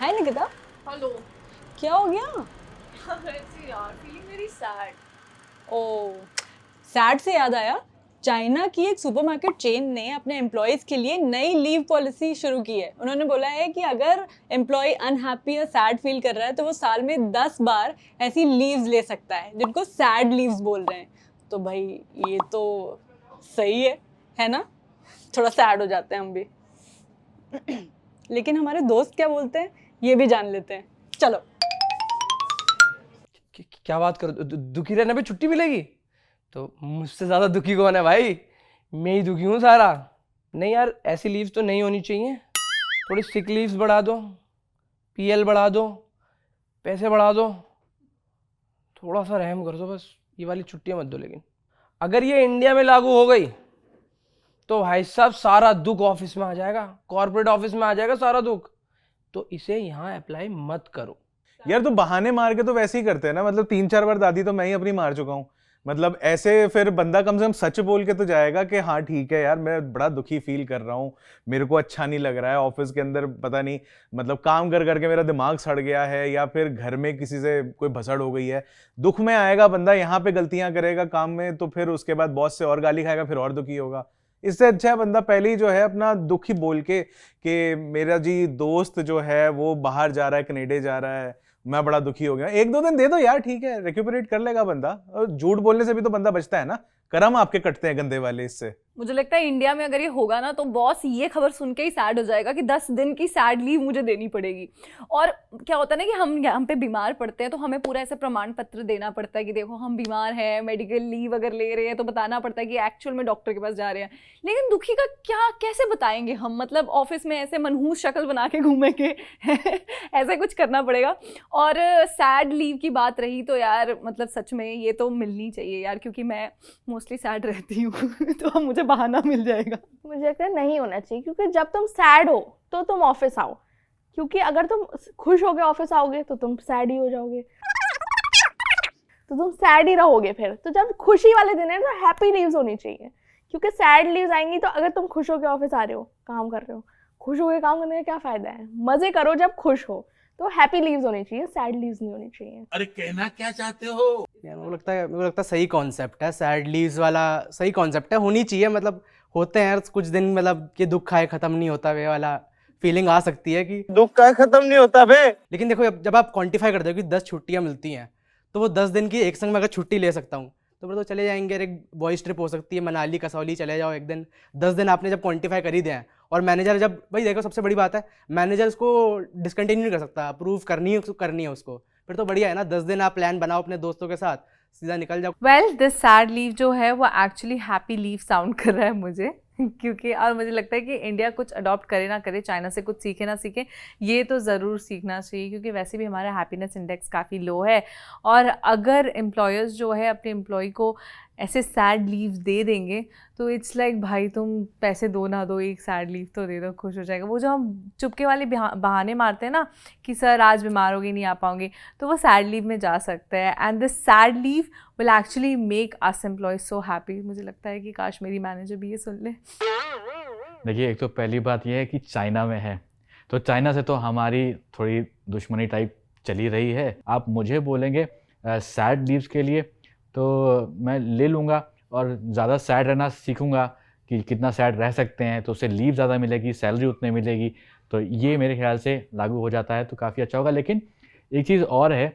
हाय Nikita, hello. क्या हो गया? ऐसे यार फीलिंग वेरी सैड। ओ, सैड से याद आया, चाइना की एक सुपरमार्केट चेन ने अपने एम्प्लॉयज के लिए नई लीव पॉलिसी शुरू की है। उन्होंने बोला है कि अगर एम्प्लॉय अनहैप्पी या सैड फील कर रहा है तो वो साल में 10 बार ऐसी लीव्स ले सकता है जिनको सैड लीव्स बोल रहे हैं। तो भाई ये तो सही है ना? थोड़ा सैड हो जाते हैं हम भी। लेकिन हमारे दोस्त क्या बोलते हैं ये भी जान लेते हैं। चलो। क्या बात करो, दुखी रहने पे छुट्टी मिलेगी? तो मुझसे ज्यादा दुखी कौन है भाई? मैं ही दुखी हूँ सारा। नहीं यार, ऐसी लीव्स तो नहीं होनी चाहिए। थोड़ी सिक लीव्स बढ़ा दो, पीएल बढ़ा दो, पैसे बढ़ा दो, थोड़ा सा रहम कर दो बस। ये वाली छुट्टियां मत दो। लेकिन अगर ये इंडिया में लागू हो गई तो भाई साहब सारा दुख ऑफिस में आ जाएगा, कॉर्पोरेट ऑफिस में आ जाएगा सारा दुख। तो इसे यहाँ अप्लाई मत करो यार। तो बहाने मार के तो वैसे ही करते हैं ना, मतलब 3-4 बार दादी तो मैं ही अपनी मार चुका हूँ। मतलब ऐसे फिर बंदा कम से कम सच बोल के तो जाएगा कि हाँ ठीक है यार, मैं बड़ा दुखी फील कर रहा हूँ, मेरे को अच्छा नहीं लग रहा है ऑफिस के अंदर, पता नहीं मतलब काम कर करके मेरा दिमाग सड़ गया है, या फिर घर में किसी से कोई भसड़ हो गई है। दुख में आएगा बंदा, यहाँ पे गलतियां करेगा काम में, तो फिर उसके बाद बॉस से और गाली खाएगा, फिर और दुखी होगा। इससे अच्छा है बंदा पहले ही जो है अपना दुख ही बोल के कि मेरा जी दोस्त जो है वो बाहर जा रहा है, कनेडा जा रहा है, मैं बड़ा दुखी हो गया, 1-2 दिन दे दो यार, ठीक है, रिक्यूपरेट कर लेगा बंदा। और झूठ बोलने से भी तो बंदा बचता है ना, कर्म आपके कटते हैं गंदे वाले इससे। मुझे लगता है इंडिया में अगर ये होगा ना तो बॉस ये खबर सुन के ही सैड हो जाएगा कि 10 दिन की सैड लीव मुझे देनी पड़ेगी। और क्या होता है ना कि हम पे बीमार पड़ते हैं तो हमें पूरा ऐसे प्रमाण पत्र देना पड़ता है कि देखो हम बीमार हैं, मेडिकल लीव अगर ले रहे हैं तो बताना पड़ता है कि एक्चुअल में डॉक्टर के पास जा रहे हैं। लेकिन दुखी का क्या कैसे बताएंगे हम? मतलब ऑफिस में ऐसे मनहूस शक्ल बना के घूमेंगे ऐसे कुछ करना पड़ेगा। और सैड लीव की बात रही तो यार मतलब सच में ये तो मिलनी चाहिए यार, क्योंकि मैं मोस्टली सैड रहती हूँ तो मुझे बहाना मिल जाएगा। मुझे लगता है नहीं होना चाहिए, क्योंकि जब तुम सैड हो तो तुम ऑफिस आओ, क्योंकि अगर तुम खुश होके ऑफिस आओगे तो तुम सैड ही हो जाओगे, तो तुम सैड ही रहोगे फिर। तो जब खुशी वाले दिन है तो हैप्पी लीव्स होनी चाहिए, क्योंकि सैड लीव्स आएंगी तो अगर तुम खुश होके ऑफिस आ रहे हो, काम कर रहे हो, खुश होके काम करने का क्या फायदा है? मजे करो जब खुश हो। तो हैप्पी लीव्स होनी चाहिए, सैड लीव्स नहीं होनी चाहिए। अरे कहना क्या चाहते हो? यार मेरे को लगता है सही कॉन्सेप्ट है, सैड लीव्स वाला सही कॉन्सेप्ट है, होनी चाहिए। मतलब होते हैं यार कुछ दिन, मतलब कि दुख आए खत्म नहीं होता वे वाला फीलिंग आ सकती है कि दुख का खत्म नहीं होता बे। लेकिन देखो जब आप क्वांटिफाई करते हो कि 10 छुट्टियां मिलती हैं तो वो 10 दिन की एक संग में अगर छुट्टी ले सकता हूँ तो फिर तो चले जाएंगे। एक बॉयज ट्रिप हो सकती है, मनाली कसौली चले जाओ एक दिन। 10 दिन आपने जब क्वांटिफाई कर ही दिया है और मैनेजर जब भाई देखो सबसे बड़ी बात है, मैनेजर उसको डिसकंटिन्यू नहीं कर सकता, अप्रूव करनी है उसको। फिर तो बढ़िया है ना, 10 दिन आप प्लान बनाओ अपने दोस्तों के साथ, सीधा निकल जाओ। वेल दिस सैड लीव जो है वो एक्चुअली हैप्पी लीव साउंड कर रहा है मुझे क्योंकि और मुझे लगता है कि इंडिया कुछ अडॉप्ट करे ना करे, चाइना से कुछ सीखे ना सीखे, ये तो ज़रूर सीखना चाहिए, क्योंकि वैसे भी हमारा हैप्पीनेस इंडेक्स काफ़ी लो है। और अगर एम्प्लॉयर्स जो है अपने एम्प्लॉय को ऐसे सैड लीव दे देंगे तो इट्स लाइक भाई तुम पैसे दो ना दो, एक सैड लीव तो दे दो, खुश हो जाएगा। वो जो हम चुपके वाले बहाने मारते हैं ना कि सर आज बीमार हो गई नहीं आ पाऊंगी, तो वो सैड लीव में जा सकते हैं। And this sad leave will actually make us employees so happy. मुझे लगता है कि काश मेरी मैनेजर भी ये सुन ले। देखिए, एक तो पहली बात यह है कि चाइना में है, तो चाइना से तो हमारी थोड़ी दुश्मनी टाइप चली रही है। आप मुझे बोलेंगे सैड लीव्स के लिए तो मैं ले लूँगा और ज़्यादा सैड रहना सीखूँगा कि कितना सैड रह सकते हैं, तो उससे लीव ज़्यादा मिलेगी, सैलरी उतनी मिलेगी, तो ये मेरे ख्याल से लागू हो जाता है तो काफ़ी अच्छा होगा। लेकिन एक चीज़ और है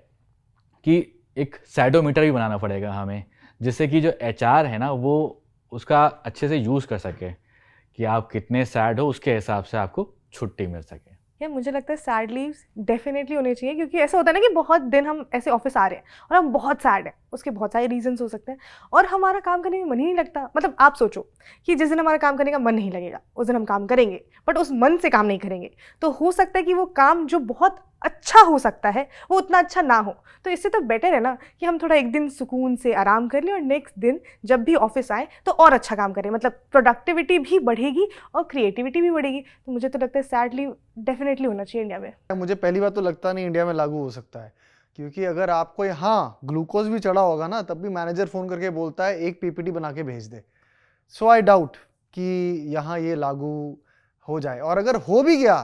कि एक सैडोमीटर भी बनाना पड़ेगा हमें, जिससे कि जो एचआर है ना वो उसका अच्छे से यूज़ कर सके कि आप कितने सैड हो, उसके हिसाब से आपको छुट्टी मिल सके। यार मुझे लगता है सैड लीव्स डेफिनेटली होने चाहिए, क्योंकि ऐसा होता है ना कि बहुत दिन हम ऐसे ऑफिस आ रहे हैं और हम बहुत सैड हैं, उसके बहुत सारे रीजंस हो सकते हैं और हमारा काम करने में मन ही नहीं लगता। मतलब आप सोचो कि जिस दिन हमारा काम करने का मन नहीं लगेगा उस दिन हम काम करेंगे, बट उस मन से काम नहीं करेंगे, तो हो सकता है कि वो काम जो बहुत अच्छा हो सकता है वो उतना अच्छा ना हो। तो इससे तो बेटर है ना कि हम थोड़ा एक दिन सुकून से आराम कर लें और नेक्स्ट दिन जब भी ऑफिस आए तो और अच्छा काम करें, मतलब प्रोडक्टिविटी भी बढ़ेगी और क्रिएटिविटी भी बढ़ेगी। तो मुझे तो लगता है सैड लीव डेफिनेटली होना चाहिए इंडिया में। मुझे पहली बात तो लगता नहीं इंडिया में लागू हो सकता है, क्योंकि अगर आपको यहाँ ग्लूकोज भी चढ़ा होगा ना तब भी मैनेजर फ़ोन करके बोलता है एक पीपीटी बना के भेज दे। सो आई डाउट कि यहाँ ये लागू हो जाए, और अगर हो भी गया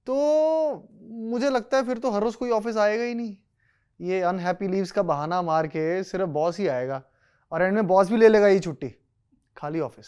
तो मुझे लगता है फिर तो हर रोज़ कोई ऑफिस आएगा ही नहीं। ये अनहैप्पी लीव्स का बहाना मार के सिर्फ बॉस ही आएगा और एंड में बॉस भी ले लेगा ये छुट्टी, खाली ऑफिस।